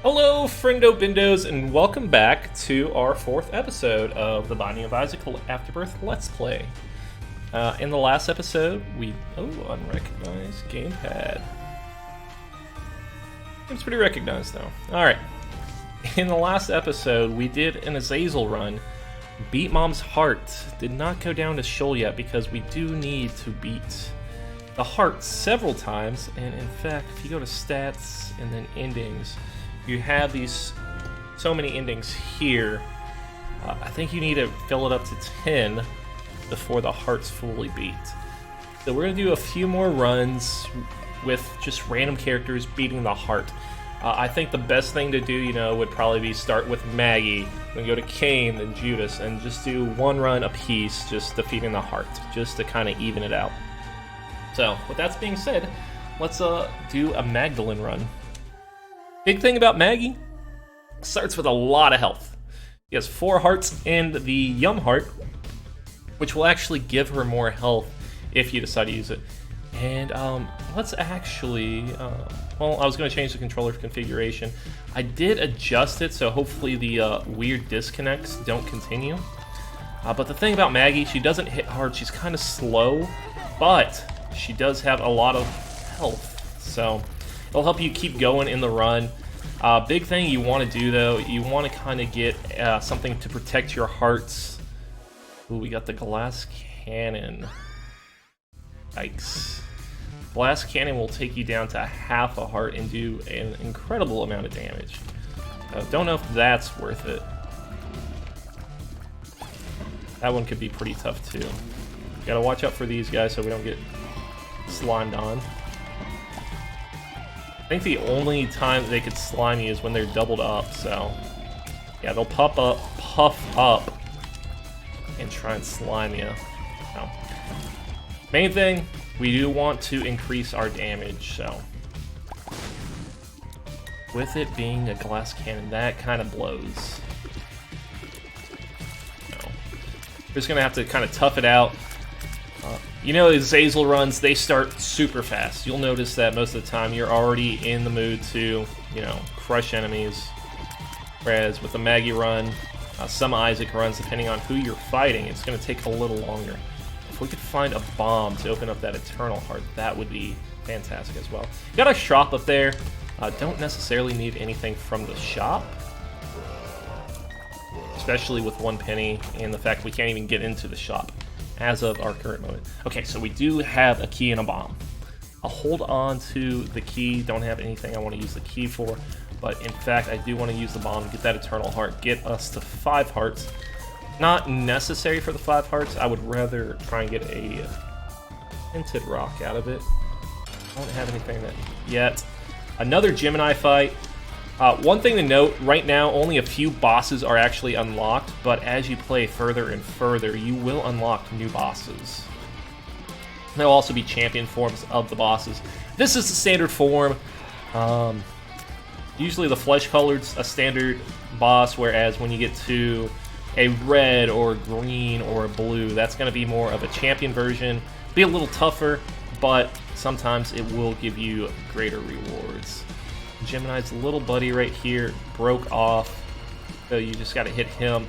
Hello, Friendo Bindos, and welcome back to our fourth episode of the Binding of Isaac Afterbirth Let's Play. In the last episode, unrecognized gamepad. Seems pretty recognized though. Alright. In the last episode, we did an Azazel run. Beat Mom's heart. Did not go down to Shoal yet because we do need to beat the heart several times. And in fact, if you go to stats and then endings, you have these so many endings here. I think you need to fill it up to 10 before the heart's fully beat. So we're gonna do a few more runs with just random characters beating the heart. I think the best thing to do, would probably be start with Maggie, then go to Cain, then Judas, and just do one run apiece, just defeating the heart, just to kind of even it out. So, with that being said, let's do a Magdalene run. Big thing about Maggie, starts with a lot of health. She has 4 hearts and the Yum heart, which will actually give her more health if you decide to use it. And let's actually, I was going to change the controller configuration. I did adjust it, so hopefully the weird disconnects don't continue. But the thing about Maggie, she doesn't hit hard. She's kind of slow, but she does have a lot of health. So it'll help you keep going in the run. Big thing you want to do, though, you want to kind of get something to protect your hearts. Ooh, we got the glass cannon. Yikes. Glass cannon will take you down to half a heart and do an incredible amount of damage. Don't know if that's worth it. That one could be pretty tough, too. Gotta watch out for these guys so we don't get slimed on. I think the only time they could slime you is when they're doubled up, so yeah, they'll puff up, and try and slime you. So, main thing, we do want to increase our damage, so with it being a glass cannon, that kind of blows. So, we're just gonna have to kind of tough it out. The Azazel runs, they start super fast. You'll notice that most of the time you're already in the mood to, crush enemies. Whereas with the Maggie run, some Isaac runs, depending on who you're fighting, it's going to take a little longer. If we could find a bomb to open up that Eternal Heart, that would be fantastic as well. Got a shop up there. Don't necessarily need anything from the shop. Especially with 1 penny and the fact we can't even get into the shop as of our current moment. Okay, so we do have a key and a bomb. I'll hold on to the key. Don't have anything I want to use the key for, but in fact, I do want to use the bomb to get that Eternal Heart, get us to 5 hearts. Not necessary for the 5 hearts. I would rather try and get a Tinted Rock out of it. I don't have anything that yet. Another Gemini fight. One thing to note, right now only a few bosses are actually unlocked, but as you play further and further, you will unlock new bosses. There'll also be champion forms of the bosses. This is the standard form. Usually the flesh colored's a standard boss, whereas when you get to a red or green or a blue, that's going to be more of a champion version. Be a little tougher, but sometimes it will give you greater rewards. Gemini's little buddy right here broke off, so you just got to hit him.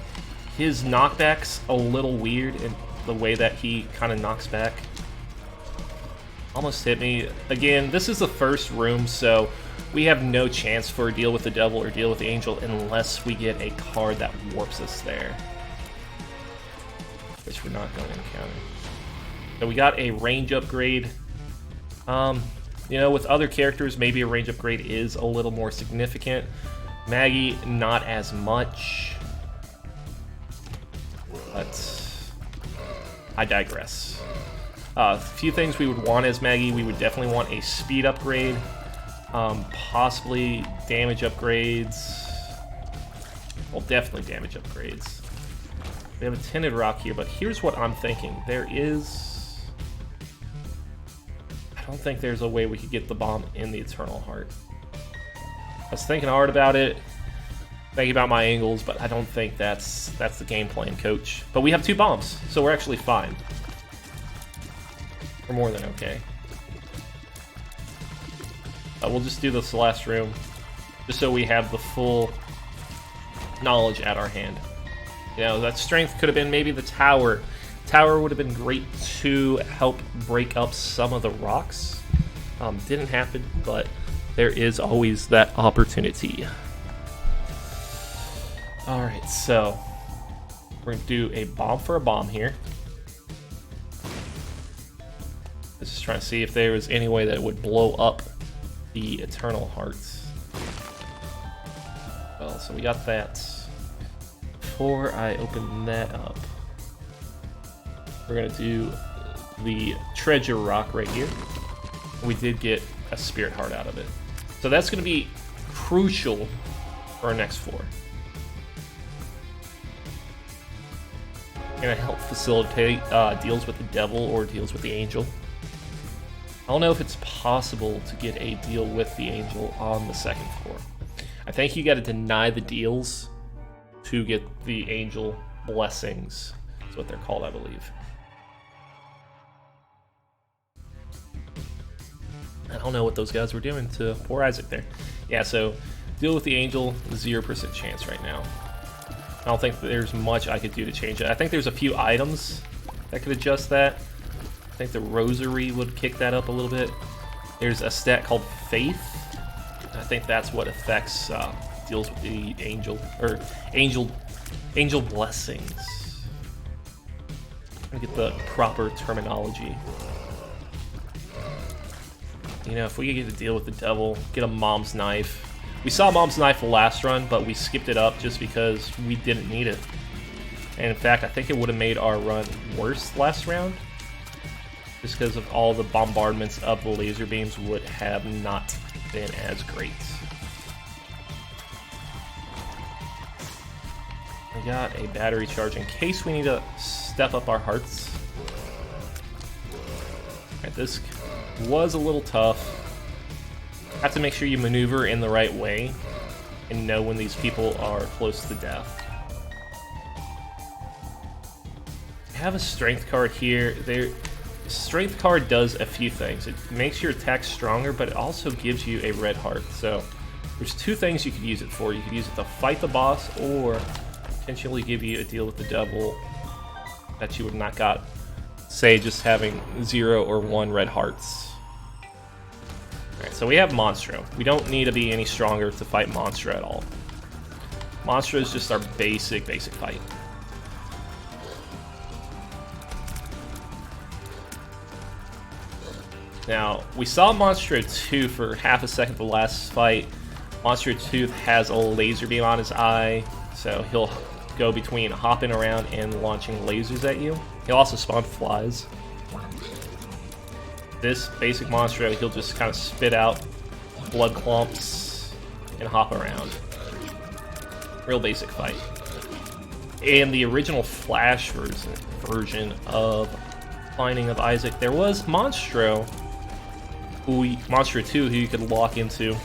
His knockback's a little weird in the way that he kind of knocks back. Almost hit me. Again, this is the first room, so we have no chance for a deal with the devil or deal with the angel unless we get a card that warps us there, which we're not going to encounter. So we got a range upgrade. With other characters, maybe a range upgrade is a little more significant. Maggie, not as much. But I digress. A few things we would want as Maggie. We would definitely want a speed upgrade. Possibly damage upgrades. Well, definitely damage upgrades. We have a Tinted Rock here, but here's what I'm thinking. I don't think there's a way we could get the bomb in the Eternal Heart. I was thinking hard about it, thinking about my angles, but I don't think that's the game plan, coach. But we have 2 bombs, so we're actually fine. We're more than okay. We'll just do this last room. just so we have the full knowledge at our hand. You know, that strength could have been maybe the tower. Tower would have been great to help break up some of the rocks. Didn't happen, but there is always that opportunity. Alright, so we're going to do a bomb for a bomb here. Just trying to see if there was any way that it would blow up the Eternal Hearts. Well, so we got that. Before I open that up, we're going to do the treasure rock right here. We did get a spirit heart out of it. So that's going to be crucial for our next floor. Going to help facilitate deals with the devil or deals with the angel. I don't know if it's possible to get a deal with the angel on the second floor. I think you got to deny the deals to get the angel blessings. That's what they're called, I believe. I don't know what those guys were doing to poor Isaac there. Yeah, so deal with the angel, 0% chance right now. I don't think there's much I could do to change it. I think there's a few items that could adjust that. I think the rosary would kick that up a little bit. There's a stat called Faith. I think that's what affects deals with the angel or angel blessings. I'm gonna get the proper terminology. You know, if we could get to deal with the devil, get a mom's knife. We saw mom's knife last run, but we skipped it up just because we didn't need it. And in fact, I think it would have made our run worse last round, just because of all the bombardments of the laser beams would have not been as great. We got a battery charge in case we need to step up our hearts. Alright, this was a little tough. Have to make sure you maneuver in the right way and know when these people are close to death. I have a strength card here. Strength card does a few things. It makes your attack stronger, but it also gives you a red heart. So there's two things you could use it for. You could use it to fight the boss, or potentially give you a deal with the devil that you would not got, say, just having 0 or 1 red hearts. Alright, so we have Monstro. We don't need to be any stronger to fight Monstro at all. Monstro is just our basic fight. Now, we saw Monstro 2 for half a second the last fight. Monstro 2 has a laser beam on his eye, so he'll go between hopping around and launching lasers at you. He'll also spawn flies. This basic Monstro, he'll just kind of spit out blood clumps and hop around. Real basic fight. In the original Flash version of Binding of Isaac, there was Monstro 2, who you could lock into,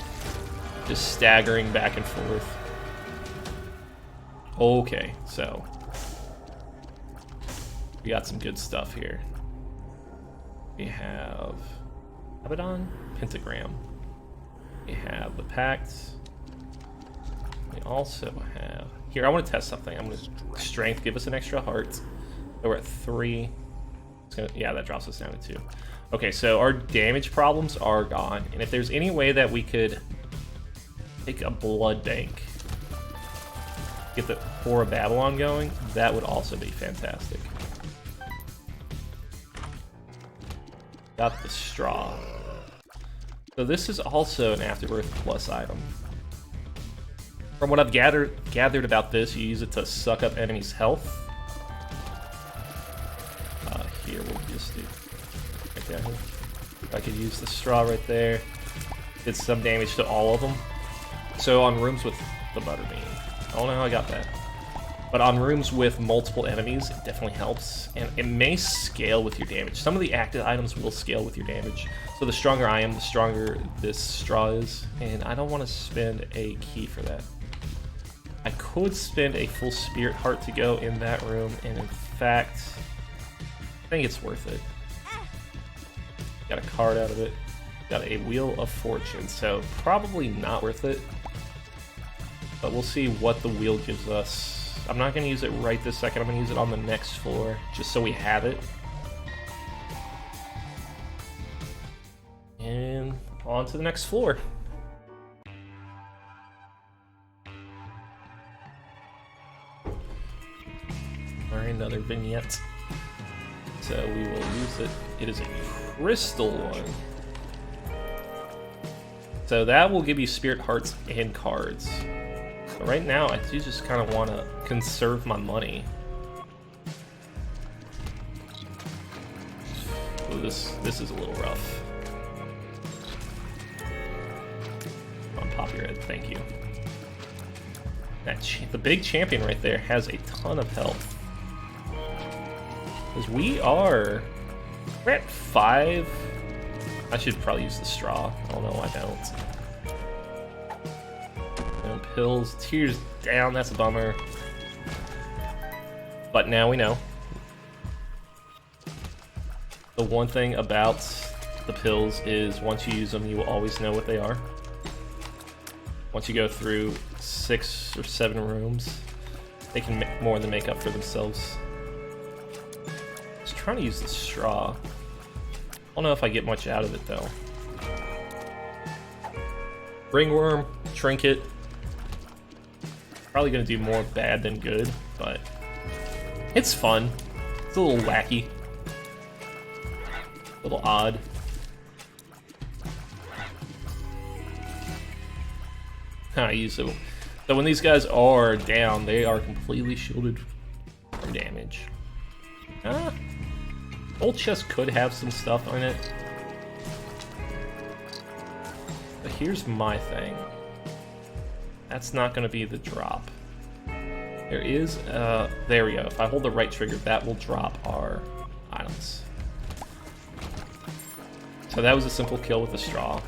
just staggering back and forth. Okay, so we got some good stuff here. We have Abaddon, Pentagram. We have the Pact. We also have... Here, I want to test something. I'm going to Strength, give us an extra heart. So we're at 3. Yeah, that drops us down to 2. Okay, so our damage problems are gone. And if there's any way that we could take a blood bank, get the Whore of Babylon going, that would also be fantastic. Got the straw. So this is also an Afterbirth Plus item. From what I've gathered about this, you use it to suck up enemies' health. Here, we'll just do right down here. If I could use the straw right there. Did some damage to all of them. So on rooms with the Butterbean, I don't know how I got that. But on rooms with multiple enemies, it definitely helps. And it may scale with your damage. Some of the active items will scale with your damage. So the stronger I am, the stronger this straw is. And I don't want to spend a key for that. I could spend a full spirit heart to go in that room. And in fact, I think it's worth it. Got a card out of it. Got a Wheel of Fortune. So probably not worth it. but we'll see what the wheel gives us. I'm not going to use it right this second. I'm going to use it on the next floor, just so we have it. And on to the next floor. Alright, another vignette. So we will use it. It is a crystal one. So that will give you spirit hearts and cards. But right now, I do just kind of want to conserve my money. Oh, this is a little rough. On pop your head, thank you. The big champion right there has a ton of health. Because we're at 5. I should probably use the straw. I don't know, I don't. No pills, tears down, that's a bummer. But now we know. The one thing about the pills is once you use them, you will always know what they are. Once you go through 6 or 7 rooms, they can more than make up for themselves. I was trying to use the straw. I don't know if I get much out of it though. Ringworm, trinket. Probably gonna do more bad than good, but it's fun. It's a little wacky. A little odd. I use it. So when these guys are down, they are completely shielded from damage. Old chest could have some stuff on it. But here's my thing. That's not going to be the drop. There is, there we go. If I hold the right trigger, that will drop our items. So that was a simple kill with a straw.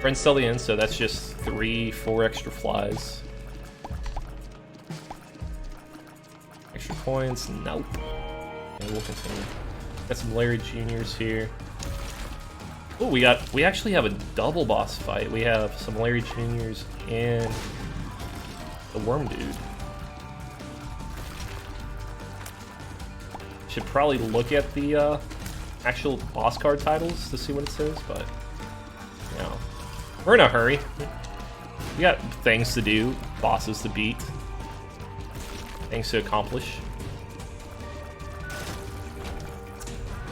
Friends till the end, so that's just 3-4 extra flies. Extra coins, nope. And we'll continue. Got some Larry Juniors here. Oh, we actually have a double boss fight. We have some Larry Juniors and the Worm Dude. Should probably look at the actual boss card titles to see what it says, but you know, we're in a hurry. We got things to do, bosses to beat, things to accomplish.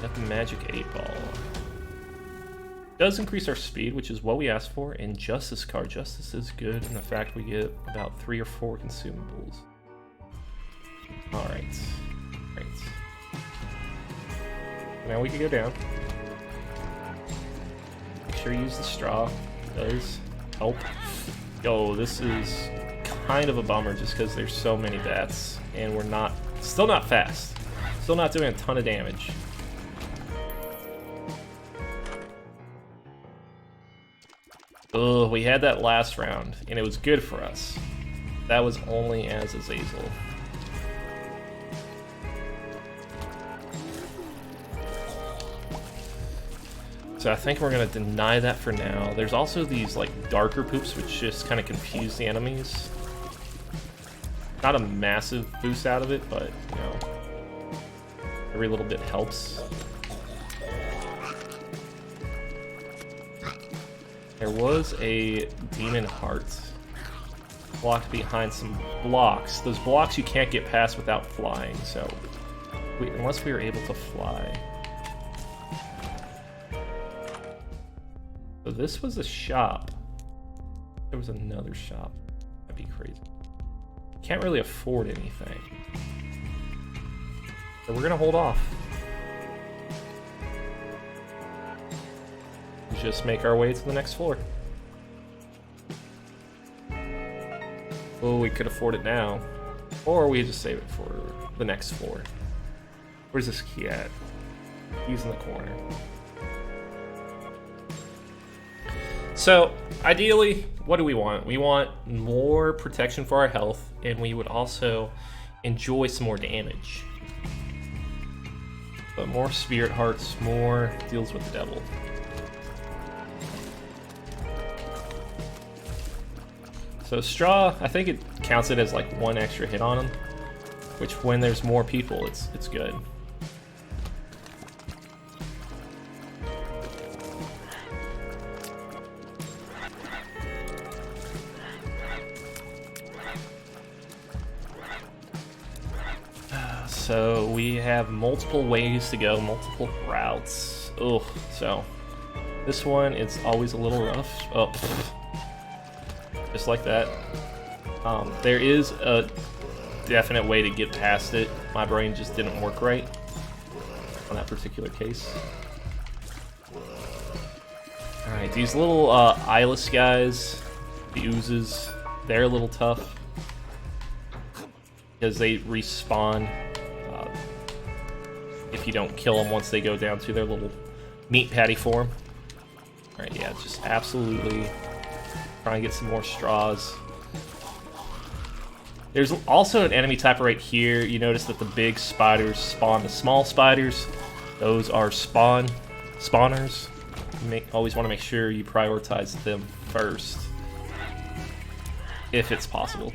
Got the magic 8-ball. Does increase our speed, which is what we asked for, and Justice card. Justice is good in the fact we get about 3 or 4 consumables. Alright. Right. Now we can go down. Make sure you use the straw. It does help. Yo, this is kind of a bummer just because there's so many bats, and we're still not fast. Still not doing a ton of damage. Ugh, we had that last round, and it was good for us. That was only as Azazel. So I think we're gonna deny that for now. There's also these like darker poops which just kind of confuse the enemies. Not a massive boost out of it, but you know, every little bit helps. There was a demon heart blocked behind some blocks. Those blocks you can't get past without flying, so unless we were able to fly. So this was a shop. There was another shop. That'd be crazy. Can't really afford anything. So we're gonna hold off. Just make our way to the next floor. Oh, we could afford it now. Or we just save it for the next floor. Where's this key at? He's in the corner. So, ideally, what do we want? We want more protection for our health, and we would also enjoy some more damage. But more spirit hearts, more deals with the devil. So straw, I think it counts it as like 1 extra hit on him, which when there's more people, it's good. So we have multiple ways to go, multiple routes. Ugh, so this one, it's always a little rough. Oh, just like that. There is a definite way to get past it. My brain just didn't work right on that particular case. Alright, these little eyeless guys, the oozes, they're a little tough because they respawn if you don't kill them once they go down to their little meat patty form. Alright, yeah, just absolutely try and get some more straws. There's also an enemy type right here. You notice that the big spiders spawn the small spiders. Those are spawners. You always want to make sure you prioritize them first, if it's possible.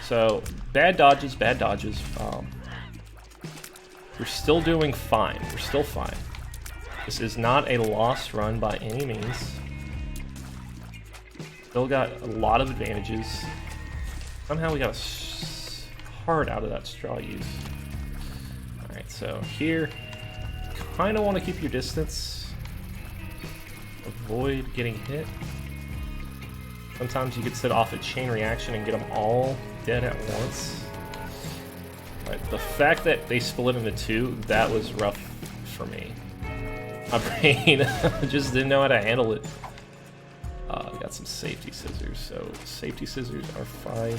So, bad dodges, bad dodges. We're still doing fine. We're still fine. This is not a lost run by any means. Still got a lot of advantages. Somehow we got a heart out of that straw use. Alright, so here, kind of want to keep your distance. Avoid getting hit. Sometimes you could set off a chain reaction and get them all dead at once. Right, the fact that they split into 2, that was rough for me. My brain just didn't know how to handle it. Got some safety scissors, so safety scissors are fine.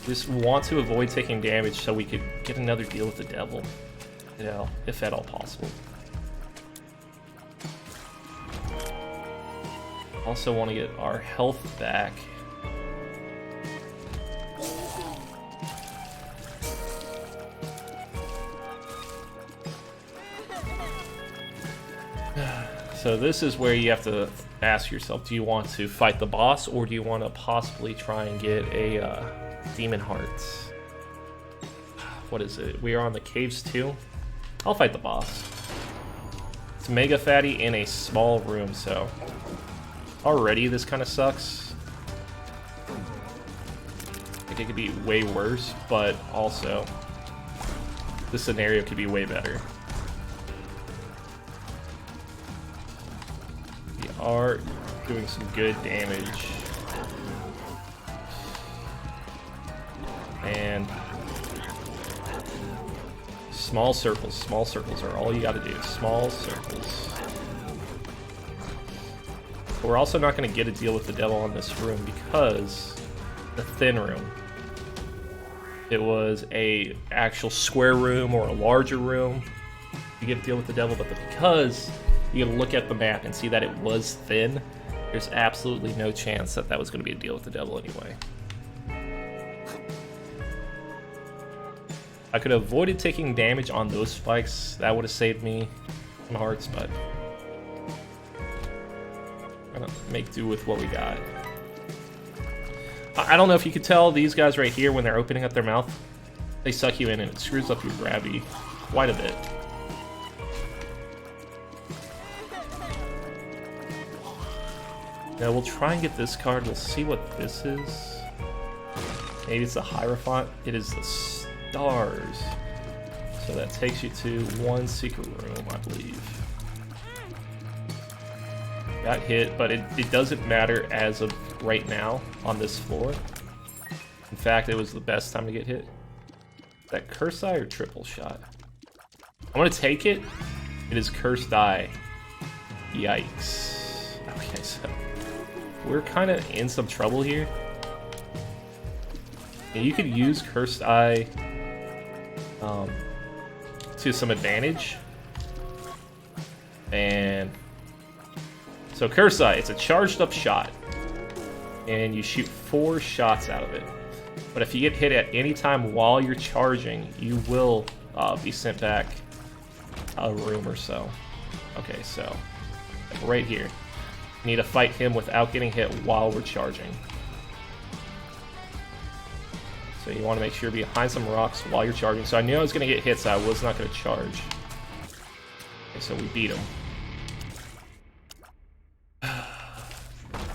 Just want to avoid taking damage so we could get another deal with the devil, you know, if at all possible. Also want to get our health back. So this is where you have to ask yourself, do you want to fight the boss, or do you want to possibly try and get a demon heart? What is it? We are on the caves too. I'll fight the boss. It's mega fatty in a small room, so already this kind of sucks. Like, it could be way worse, but also this scenario could be way better. We are doing some good damage. And small circles are all you gotta do. Small circles. But we're also not going to get a deal with the devil on this room because the thin room. It was a actual square room or a larger room. You get a deal with the devil, but because you can look at the map and see that it was thin, there's absolutely no chance that that was going to be a deal with the devil anyway. I could have avoided taking damage on those spikes. That would have saved me some hearts, but I'm gonna make do with what we got. I don't know if you could tell, these guys right here, when they're opening up their mouth, they suck you in and it screws up your gravity quite a bit. Now we'll try and get this card. We'll see what this is. Maybe it's the Hierophant. It is the stars. So that takes you to one secret room, I believe. Got hit, but it doesn't matter as of right now on this floor. In fact, it was the best time to get hit. Is that Curse Eye or Triple Shot? I'm gonna take it. It is Cursed Eye. Yikes. Okay, so we're kind of in some trouble here. And you could use Cursed Eye to some advantage. And so Curse Eye, it's a charged up shot. And you shoot 4 shots out of it. But if you get hit at any time while you're charging, you will be sent back a room or so. Okay, so right here. Need to fight him without getting hit while we're charging. So you want to make sure you're behind some rocks while you're charging. So I knew I was going to get hit, so I was not going to charge. Okay, so we beat him.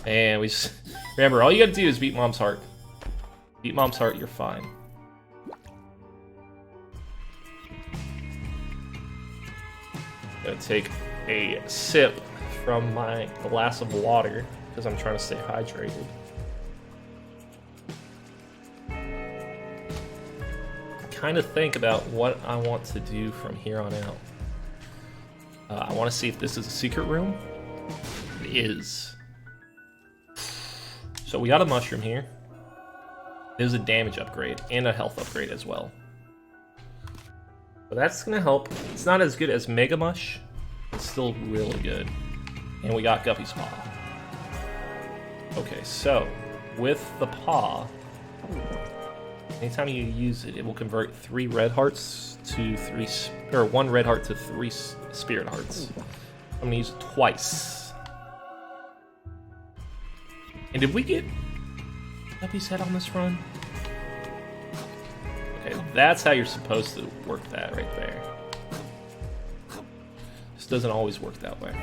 And we just... Remember, all you gotta do is beat Mom's heart. Beat Mom's heart, you're fine. Gonna take a sip from my glass of water, because I'm trying to stay hydrated. Kind of think about what I want to do from here on out. I want to see if this is a secret room. It is. So we got a mushroom here. There's a damage upgrade and a health upgrade as well. So that's gonna help. It's not as good as Mega Mush. It's still really good. And we got Guppy's Paw. Okay, so with the paw, anytime you use it, it will convert 3 red hearts to 3, or 1 red heart to 3 spirit hearts. I'm gonna use it twice. And did we get Guppy's head on this run? Okay, that's how you're supposed to work that right there. This doesn't always work that way.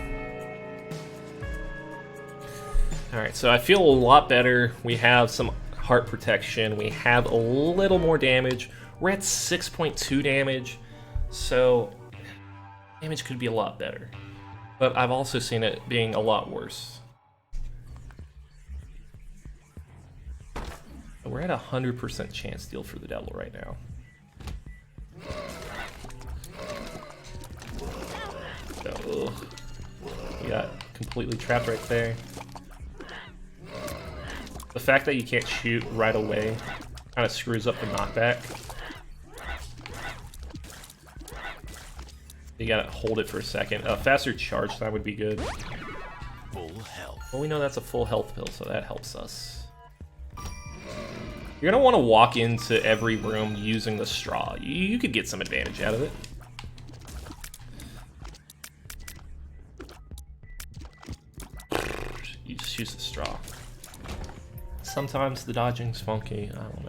Alright, so I feel a lot better. We have some heart protection. We have a little more damage. We're at 6.2 damage, so damage could be a lot better. But I've also seen it being a lot worse. We're at 100% chance deal for the devil right now. So, we got completely trapped right there. The fact that you can't shoot right away kind of screws up the knockback. You gotta hold it for a second. A faster charge time would be good. Full health. Well, we know that's a full health pill, so that helps us. You're gonna want to walk into every room using the straw. You could get some advantage out of it. You just use the straw. Sometimes the dodging's funky. I don't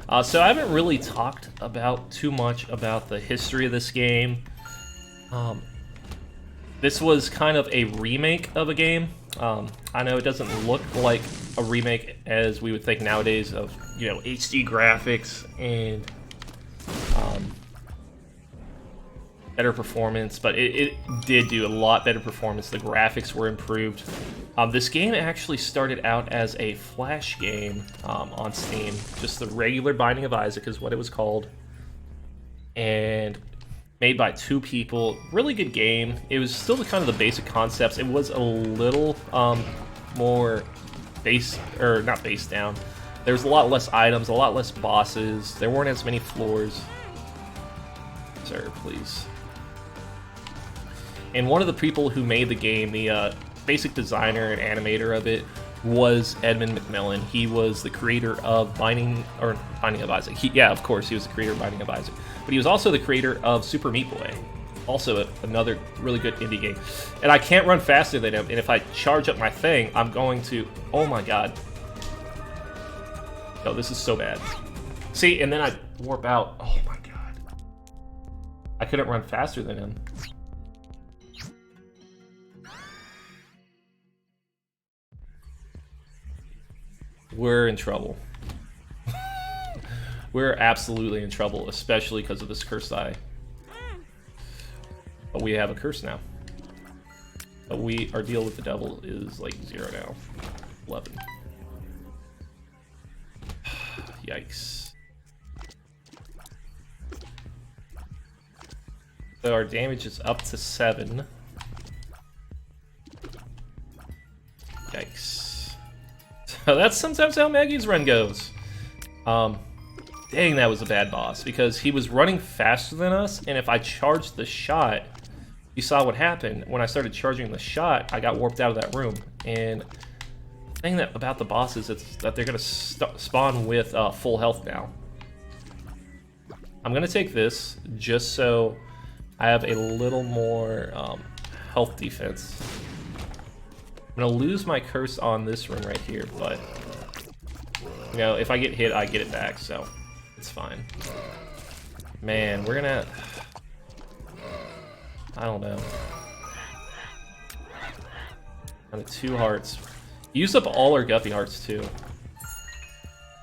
know. So I haven't really talked about too much about the history of this game. This was kind of a remake of a game. I know it doesn't look like a remake as we would think nowadays of, you know, HD graphics and better performance, but it did do a lot better performance. The graphics were improved. This game actually started out as a Flash game on Steam. Just the regular Binding of Isaac is what it was called. And made by 2 people. Really good game. It was still kind of the basic concepts. It was a little more not based down. There was a lot less items, a lot less bosses. There weren't as many floors. Sir, please. And one of the people who made the game, the basic designer and animator of it, was Edmund McMillan. He was the creator of Binding of Isaac. Yeah, of course, he was the creator of Binding of Isaac. But he was also the creator of Super Meat Boy. Also another really good indie game. And I can't run faster than him, and if I charge up my thing, I'm going to... Oh my god. Oh, this is so bad. See, and then I warp out. Oh my god. I couldn't run faster than him. We're in trouble. We're absolutely in trouble, especially because of this cursed eye. But we have a curse now. But our deal with the devil is like 0 now. 11. Yikes. So our damage is up to 7. Yikes. So that's sometimes how Maggie's run goes. Dang, that was a bad boss, because he was running faster than us, and if I charged the shot, you saw what happened. When I started charging the shot, I got warped out of that room. And the thing about the bosses is that they're going to spawn with full health now. I'm going to take this just so I have a little more health defense. gonna lose my curse on this run right here, but you know, if I get hit, I get it back, so it's fine. Man, we're gonna... I don't know. And the 2 hearts. Use up all our guppy hearts too.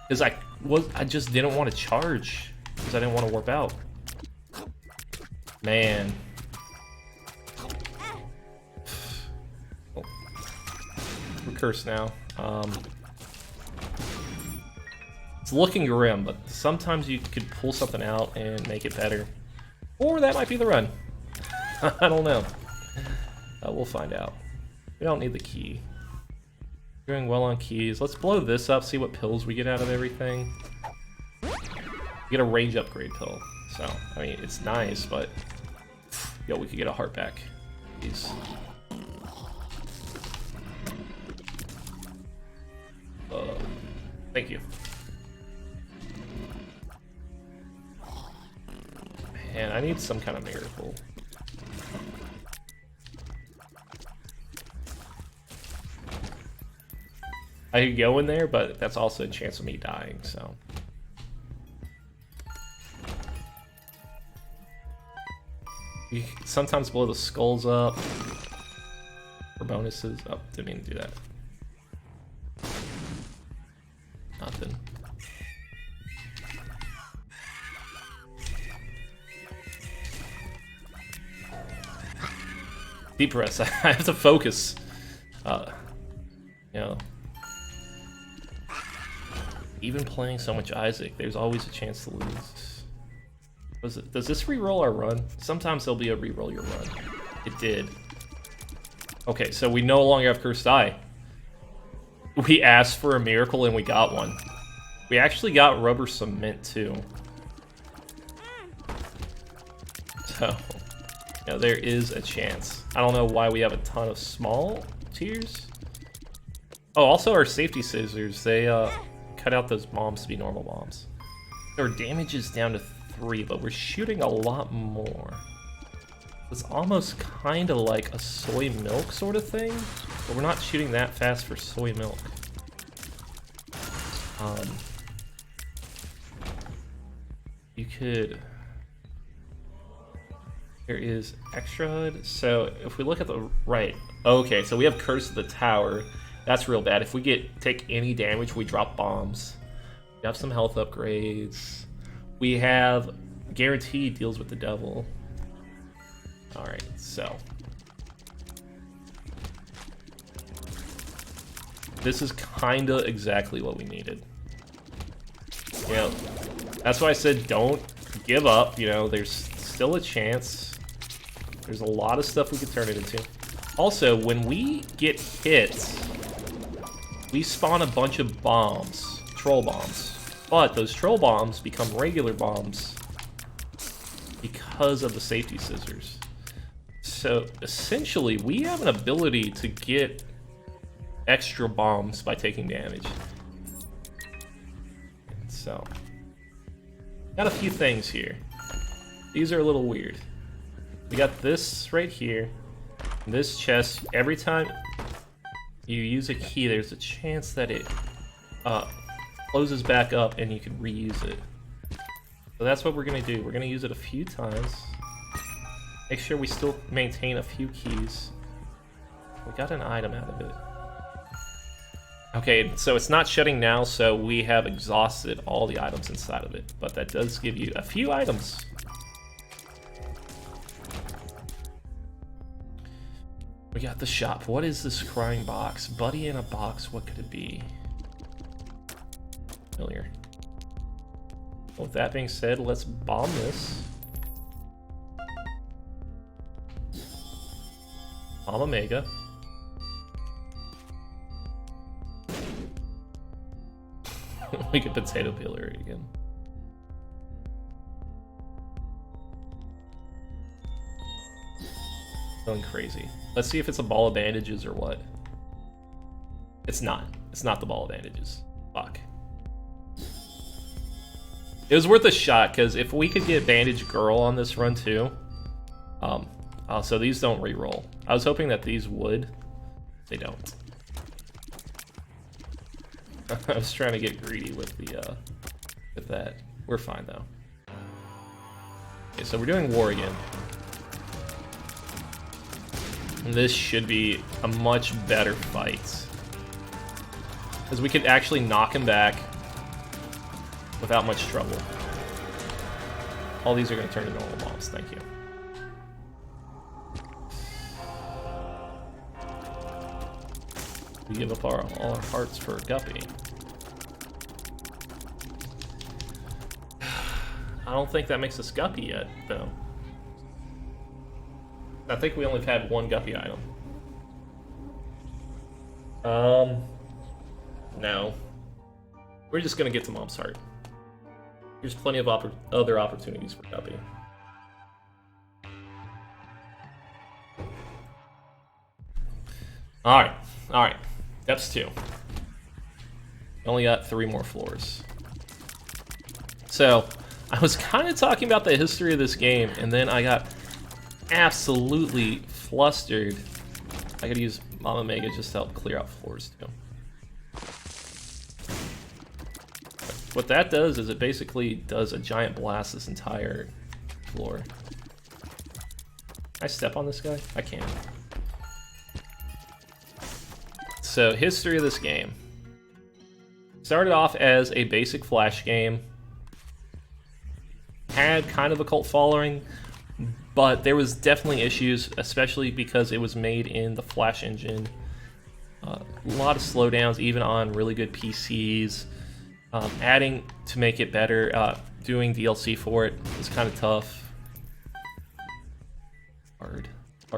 Because I just didn't want to charge. Because I didn't want to warp out. Man. Oh. We're cursed now. It's looking grim, but sometimes you could pull something out and make it better. Or that might be the run. I don't know. We'll find out. We don't need the key. Doing well on keys. Let's blow this up, see what pills we get out of everything. We get a range upgrade pill. So, I mean, it's nice, but... Yo, we could get a heart back. Please. Thank you. Man, I need some kind of miracle. I could go in there, but that's also a chance of me dying, so... You sometimes blow the skulls up for bonuses. Oh, didn't mean to do that. Nothing. Deep breaths. I have to focus. You know. Even playing so much Isaac, there's always a chance to lose. Does this re-roll our run? Sometimes there'll be a re-roll your run. It did. Okay, so we no longer have Cursed Eye. We asked for a miracle and we got one. We actually got rubber cement too. So, you know, there is a chance. I don't know why we have a ton of small tiers. Oh, also our safety scissors, they cut out those bombs to be normal bombs. Our damage is down to 3, but we're shooting a lot more. It's almost kind of like a soy milk sort of thing, but we're not shooting that fast for soy milk. You could... There is extra HUD. So if we look at the right, okay, so we have Curse of the Tower. That's real bad. If we take any damage, we drop bombs. We have some health upgrades. We have Guaranteed deals with the devil. Alright, so. This is kinda exactly what we needed. You know, that's why I said don't give up, you know, there's still a chance. There's a lot of stuff we could turn it into. Also, when we get hit, we spawn a bunch of bombs, troll bombs. But those troll bombs become regular bombs because of the safety scissors. So essentially, we have an ability to get extra bombs by taking damage. So, got a few things here. These are a little weird. We got this right here. This chest, every time you use a key, there's a chance that it closes back up and you can reuse it. So that's what we're gonna do. We're gonna use it a few times. Make sure we still maintain a few keys. We got an item out of it. Okay, so it's not shutting now, so we have exhausted all the items inside of it. But that does give you a few items. We got the shop. What is this crying box? Buddy in a box, what could it be? Familiar. Well, with that being said, let's bomb this. Bomb Omega. We could potato peeler it again. Going crazy. Let's see if it's a ball of bandages or what. It's not. It's not the ball of bandages. Fuck. It was worth a shot, because if we could get Bandage Girl on this run too... so these don't re-roll. I was hoping that these would. They don't. I was trying to get greedy with the with that. We're fine though. Okay, so we're doing war again. And this should be a much better fight. Because we could actually knock him back without much trouble. All these are going to turn into normal mobs, thank you. We give up all our hearts for Guppy. I don't think that makes us Guppy yet, though. I think we only had one Guppy item. No. We're just gonna get to Mom's Heart. There's plenty of other opportunities for Guppy. Alright. Steps 2. Only got 3 more floors. So, I was kind of talking about the history of this game, and then I got absolutely flustered. I could use Mama Mega just to help clear out floors too. What that does is it basically does a giant blast this entire floor. Can I step on this guy? I can. So, history of this game. Started off as a basic Flash game. Had kind of a cult following, but there was definitely issues, especially because it was made in the Flash engine. A lot of slowdowns, even on really good PCs. Adding to make it better, doing DLC for it was kind of tough. Hard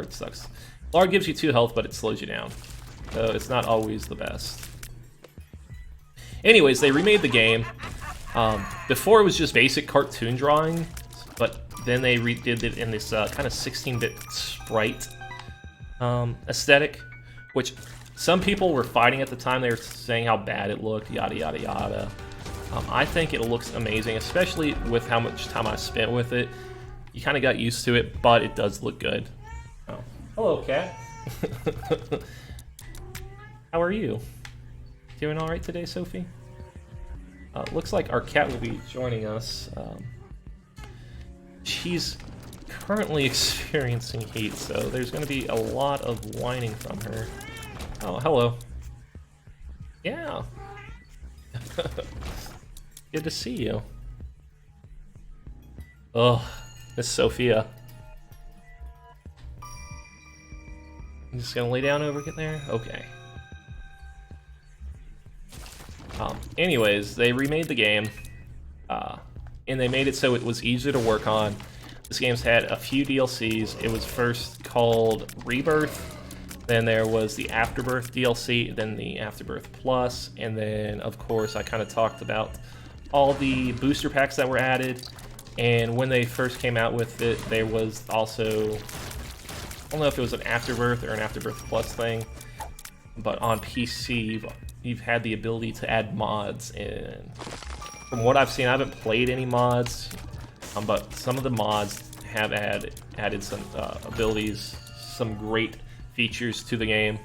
sucks. Lard gives you 2 health, but it slows you down, so it's not always the best. Anyways, they remade the game. Before it was just basic cartoon drawing, but then they redid it in this kind of 16-bit sprite aesthetic, which some people were fighting at the time. They were saying how bad it looked, yada yada yada. I think it looks amazing, especially with how much time I spent with it. You kind of got used to it, but it does look good. Oh, hello, cat. How are you? Doing all right today, Sophie? Looks like our cat will be joining us. She's currently experiencing heat, so there's going to be a lot of whining from her. Oh, hello. Yeah. Good to see you. Oh, Miss Sophia. I'm just going to lay down over there? Okay. Anyways, they remade the game, and they made it so it was easier to work on. This game's had a few DLCs. It was first called Rebirth, then there was the Afterbirth DLC, then the Afterbirth Plus, and then, of course, I kind of talked about all the booster packs that were added. And when they first came out with it, there was also, I don't know if it was an Afterbirth or an Afterbirth Plus thing, but on PC, you've had the ability to add mods, and from what I've seen, I haven't played any mods, but some of the mods have added some abilities, some great features to the game,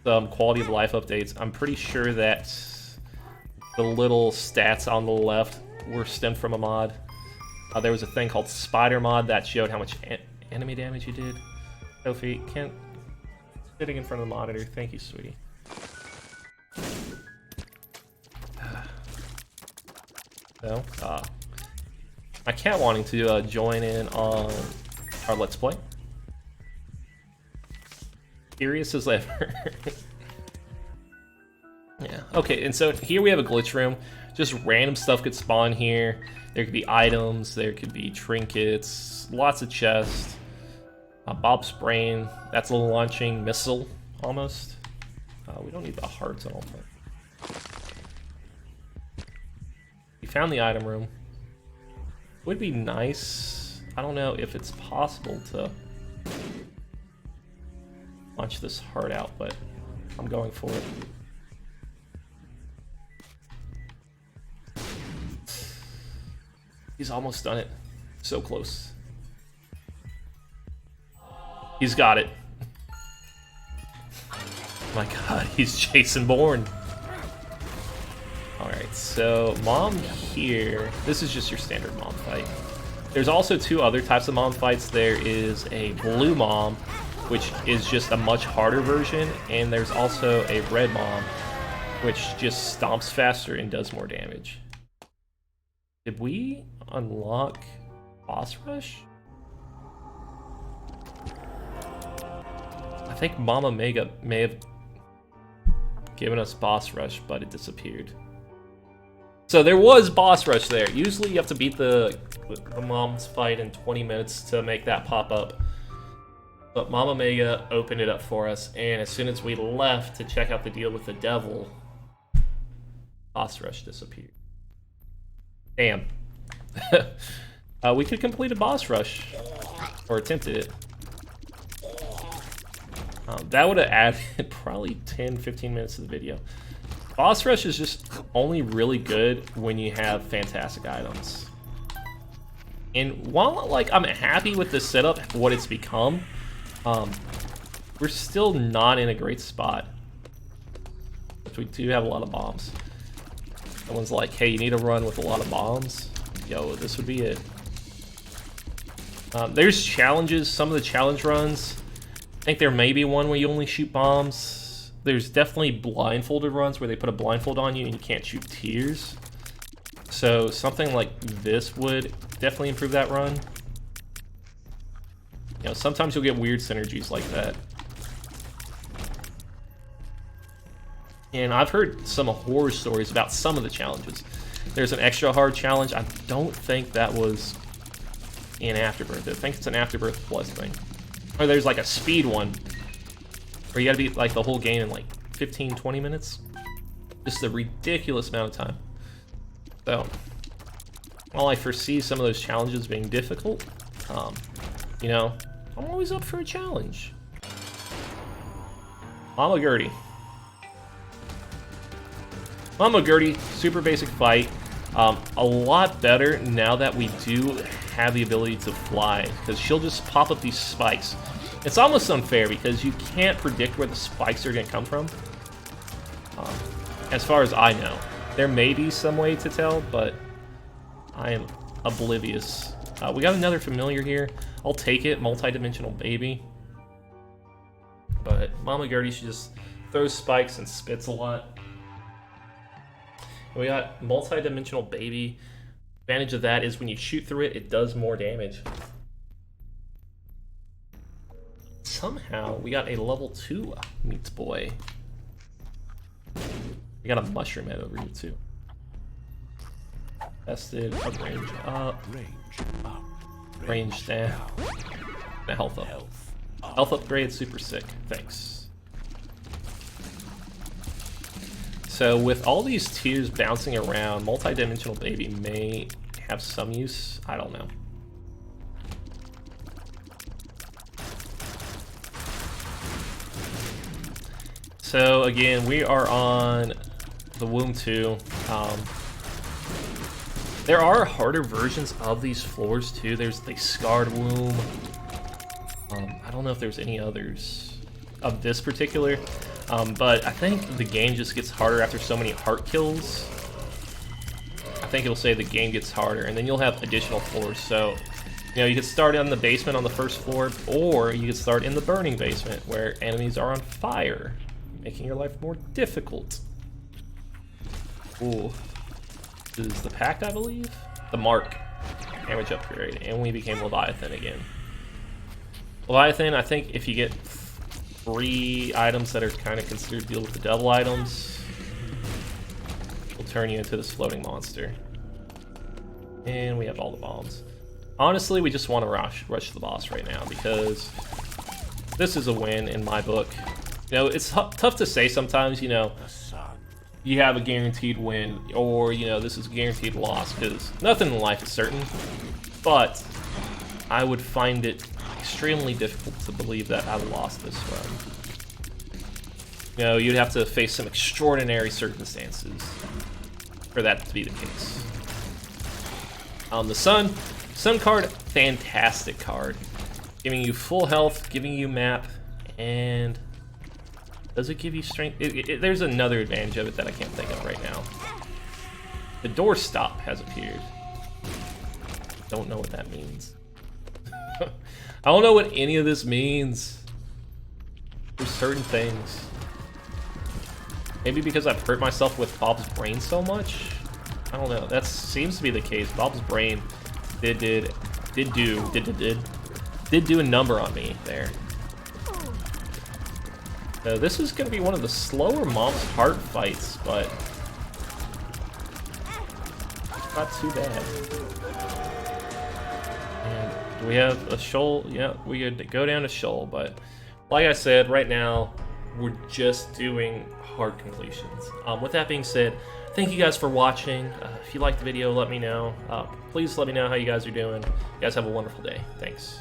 some quality of life updates. I'm pretty sure that the little stats on the left were stemmed from a mod. There was a thing called Spider Mod that showed how much enemy damage you did. Sophie, sitting in front of the monitor. Thank you, sweetie. So, my cat wanting to join in on our Let's Play. Curious as ever. Yeah, okay, and so here we have a glitch room. Just random stuff could spawn here. There could be items, there could be trinkets, lots of chests. Bob's Brain, that's a launching missile, almost. We don't need the hearts, I don't think. We found the item room. Would be nice. I don't know if it's possible to launch this heart out, but I'm going for it. He's almost done it. So close. He's got it. My god, he's Jason Bourne. Alright, so Mom here, this is just your standard Mom fight. There's also two other types of Mom fights. There is a blue Mom, which is just a much harder version, and there's also a red Mom, which just stomps faster and does more damage. Did we unlock Boss Rush? I think Mama Mega may have given us Boss Rush, but it disappeared. So there was Boss Rush there. Usually you have to beat the Mom's fight in 20 minutes to make that pop up. But Mama Mega opened it up for us, and as soon as we left to check out the deal with the devil, Boss Rush disappeared. Damn. We could complete a Boss Rush, or attempted it. That would have added probably 10-15 minutes to the video. Boss Rush is just only really good when you have fantastic items. And while like I'm happy with the setup, what it's become, we're still not in a great spot. But we do have a lot of bombs. Someone's like, hey, you need to run with a lot of bombs? Yo, this would be it. There's challenges, some of the challenge runs. I think there may be one where you only shoot bombs. There's definitely blindfolded runs where they put a blindfold on you and you can't shoot tears. So something like this would definitely improve that run. You know, sometimes you'll get weird synergies like that. And I've heard some horror stories about some of the challenges. There's an extra hard challenge. I don't think that was in Afterbirth. I think it's an Afterbirth Plus thing. Or there's like a speed one where you gotta beat like the whole game in like 15-20 minutes. Just a ridiculous amount of time. So, while I foresee some of those challenges being difficult, you know, I'm always up for a challenge. Mama Gertie. Mama Gertie, super basic fight. A lot better now that we do have the ability to fly, because she'll just pop up these spikes. It's almost unfair because you can't predict where the spikes are going to come from. As far as I know. There may be some way to tell, but I am oblivious. We got another familiar here. I'll take it, multi-dimensional baby. But Mama Gertie, she just throws spikes and spits a lot. We got multi-dimensional baby. Advantage of that is when you shoot through it, it does more damage. Somehow we got a level 2 Meat Boy. We got a mushroom head over here too. Tested, range up, range down, and health up. Health upgrade, super sick. Thanks. So with all these tiers bouncing around, multi-dimensional baby may have some use. I don't know. So again, we are on the Womb 2. There are harder versions of these floors too. There's the Scarred Womb. I don't know if there's any others of this particular. But I think the game just gets harder after so many heart kills. I think it'll say the game gets harder, and then you'll have additional floors. So, you know, you could start in the basement on the first floor, or you could start in the burning basement, where enemies are on fire, making your life more difficult. Ooh. This is the Pact, I believe? The Mark. Damage upgrade, and we became Leviathan again. Leviathan, I think if you get 3 items that are kind of considered deal with the devil items, will turn you into this floating monster. And we have all the bombs. Honestly, we just want to rush the boss right now, because this is a win in my book. You know, it's tough to say sometimes, you know, you have a guaranteed win, or, you know, this is a guaranteed loss, because nothing in life is certain. But I would find it extremely difficult to believe that I lost this run. You know, you'd have to face some extraordinary circumstances for that to be the case. The Sun card, fantastic card. Giving you full health, giving you map, and does it give you strength? There's another advantage of it that I can't think of right now. The doorstop has appeared. Don't know what that means. I don't know what any of this means. There's certain things. Maybe because I've hurt myself with Bob's brain so much? I don't know. That seems to be the case. Bob's brain did do a number on me there. So this is going to be one of the slower Mom's Heart fights, but not too bad. And do we have a shoal? Yeah, we could go down to shoal, but like I said, right now we're just doing hard completions. With that being said, thank you guys for watching. If you liked the video, let me know. Please let me know how you guys are doing. You guys have a wonderful day. Thanks.